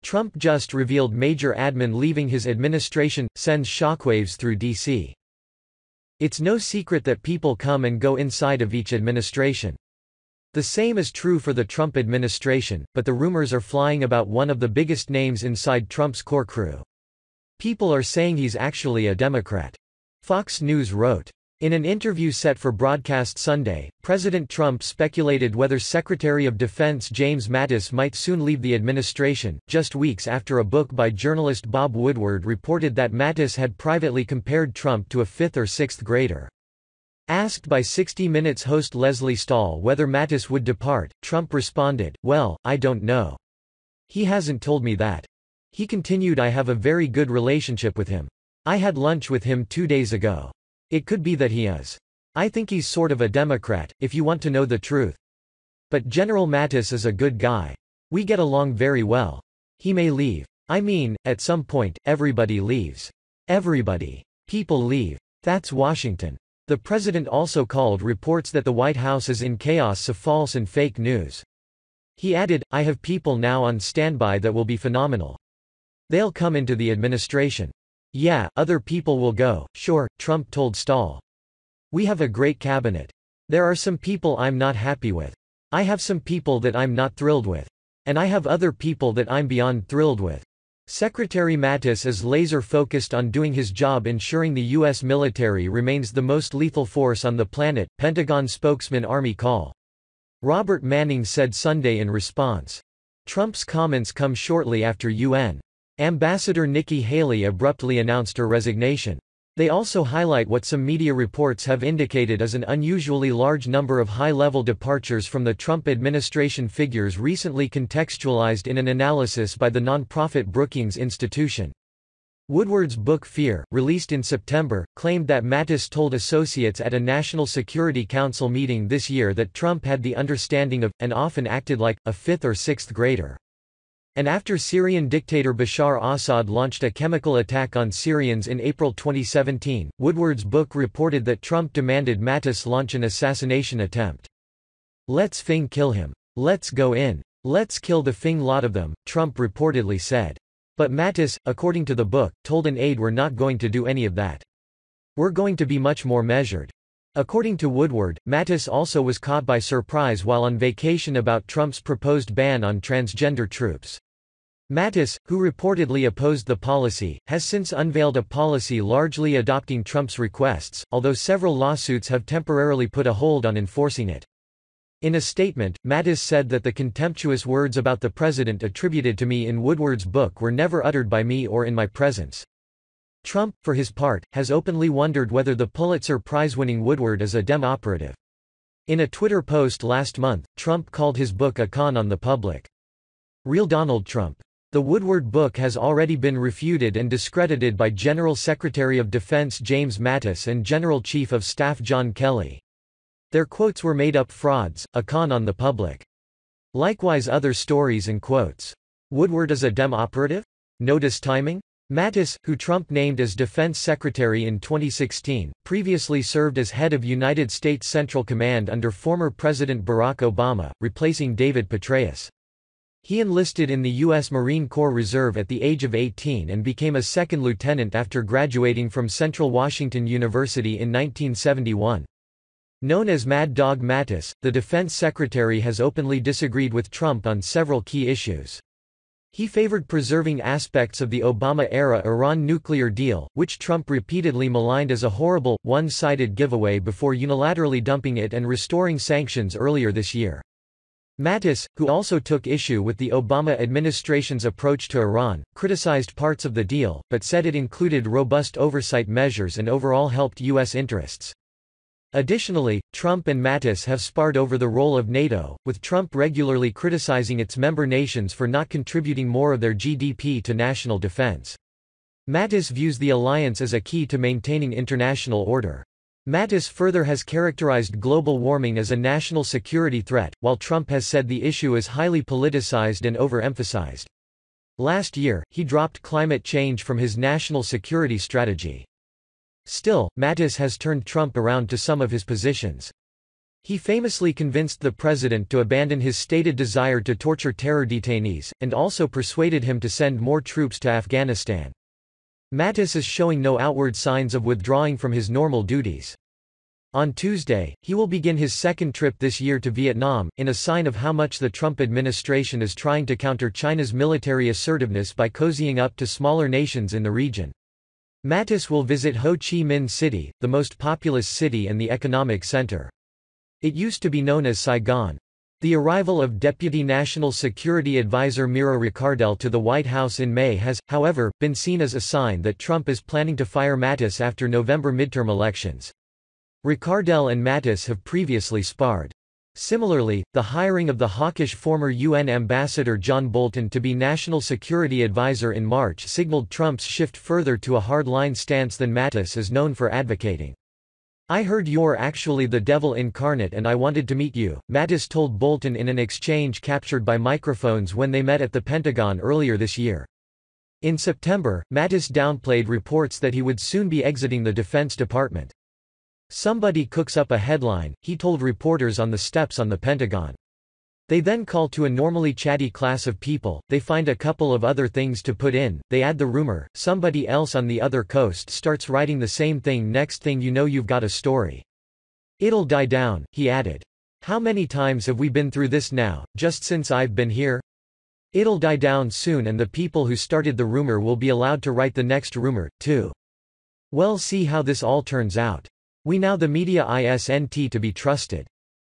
Trump just revealed major admin leaving his administration, sends shockwaves through D.C. It's no secret that people come and go inside of each administration. The same is true for the Trump administration, but the rumors are flying about one of the biggest names inside Trump's core crew. People are saying he's actually a Democrat. Fox News wrote. In an interview set for broadcast Sunday, President Trump speculated whether Secretary of Defense James Mattis might soon leave the administration, just weeks after a book by journalist Bob Woodward reported that Mattis had privately compared Trump to a 5th or 6th grader. Asked by 60 Minutes host Lesley Stahl whether Mattis would depart, Trump responded, "Well, I don't know. He hasn't told me that." He continued, "I have a very good relationship with him. I had lunch with him 2 days ago. It could be that he is. I think he's sort of a Democrat, if you want to know the truth. But General Mattis is a good guy. We get along very well. He may leave. I mean, at some point, everybody leaves. Everybody. People leave. That's Washington." The president also called reports that the White House is in chaos false and fake news. He added, "I have people now on standby that will be phenomenal. They'll come into the administration. Yeah, other people will go, sure," Trump told Stahl. "We have a great cabinet. There are some people I'm not happy with. I have some people that I'm not thrilled with. And I have other people that I'm beyond thrilled with." Secretary Mattis is laser-focused on doing his job ensuring the U.S. military remains the most lethal force on the planet, Pentagon spokesman Army Call. Robert Manning said Sunday in response. Trump's comments come shortly after UN Ambassador Nikki Haley abruptly announced her resignation. They also highlight what some media reports have indicated as an unusually large number of high-level departures from the Trump administration, figures recently contextualized in an analysis by the nonprofit Brookings Institution. Woodward's book Fear, released in September, claimed that Mattis told associates at a National Security Council meeting this year that Trump had the understanding of, and often acted like, a 5th or 6th grader. And after Syrian dictator Bashar Assad launched a chemical attack on Syrians in April 2017, Woodward's book reported that Trump demanded Mattis launch an assassination attempt. "Let's Fing kill him. Let's go in. Let's kill the Fing lot of them," Trump reportedly said. But Mattis, according to the book, told an aide, "We're not going to do any of that. We're going to be much more measured." According to Woodward, Mattis also was caught by surprise while on vacation about Trump's proposed ban on transgender troops. Mattis, who reportedly opposed the policy, has since unveiled a policy largely adopting Trump's requests, although several lawsuits have temporarily put a hold on enforcing it. In a statement, Mattis said that the contemptuous words about the president attributed to me in Woodward's book were never uttered by me or in my presence. Trump, for his part, has openly wondered whether the Pulitzer Prize-winning Woodward is a Dem operative. In a Twitter post last month, Trump called his book a con on the public. Real Donald Trump. The Woodward book has already been refuted and discredited by General Secretary of Defense James Mattis and General Chief of Staff John Kelly. Their quotes were made-up frauds, a con on the public. Likewise other stories and quotes. Woodward is a Dem operative? Notice timing? Mattis, who Trump named as Defense Secretary in 2016, previously served as head of United States Central Command under former President Barack Obama, replacing David Petraeus. He enlisted in the U.S. Marine Corps Reserve at the age of 18 and became a second lieutenant after graduating from Central Washington University in 1971. Known as Mad Dog Mattis, the defense secretary has openly disagreed with Trump on several key issues. He favored preserving aspects of the Obama-era Iran nuclear deal, which Trump repeatedly maligned as a horrible, one-sided giveaway before unilaterally dumping it and restoring sanctions earlier this year. Mattis, who also took issue with the Obama administration's approach to Iran, criticized parts of the deal, but said it included robust oversight measures and overall helped U.S. interests. Additionally, Trump and Mattis have sparred over the role of NATO, with Trump regularly criticizing its member nations for not contributing more of their GDP to national defense. Mattis views the alliance as a key to maintaining international order. Mattis further has characterized global warming as a national security threat, while Trump has said the issue is highly politicized and overemphasized. Last year, he dropped climate change from his national security strategy. Still, Mattis has turned Trump around to some of his positions. He famously convinced the president to abandon his stated desire to torture terror detainees, and also persuaded him to send more troops to Afghanistan. Mattis is showing no outward signs of withdrawing from his normal duties. On Tuesday, he will begin his second trip this year to Vietnam, in a sign of how much the Trump administration is trying to counter China's military assertiveness by cozying up to smaller nations in the region. Mattis will visit Ho Chi Minh City, the most populous city and the economic center. It used to be known as Saigon. The arrival of Deputy National Security Advisor Miro Ricardel to the White House in May has, however, been seen as a sign that Trump is planning to fire Mattis after November midterm elections. Ricardel and Mattis have previously sparred. Similarly, the hiring of the hawkish former UN Ambassador John Bolton to be National Security Advisor in March signaled Trump's shift further to a hard-line stance than Mattis is known for advocating. "I heard you're actually the devil incarnate and I wanted to meet you," Mattis told Bolton in an exchange captured by microphones when they met at the Pentagon earlier this year. In September, Mattis downplayed reports that he would soon be exiting the Defense Department. "Somebody cooks up a headline," he told reporters on the steps on the Pentagon. "They then call to a normally chatty class of people, they find a couple of other things to put in, they add the rumor, somebody else on the other coast starts writing the same thing, next thing you know you've got a story. It'll die down," he added. "How many times have we been through this now, just since I've been here? It'll die down soon and the people who started the rumor will be allowed to write the next rumor, too. We'll see how this all turns out. We know the media isn't to be trusted."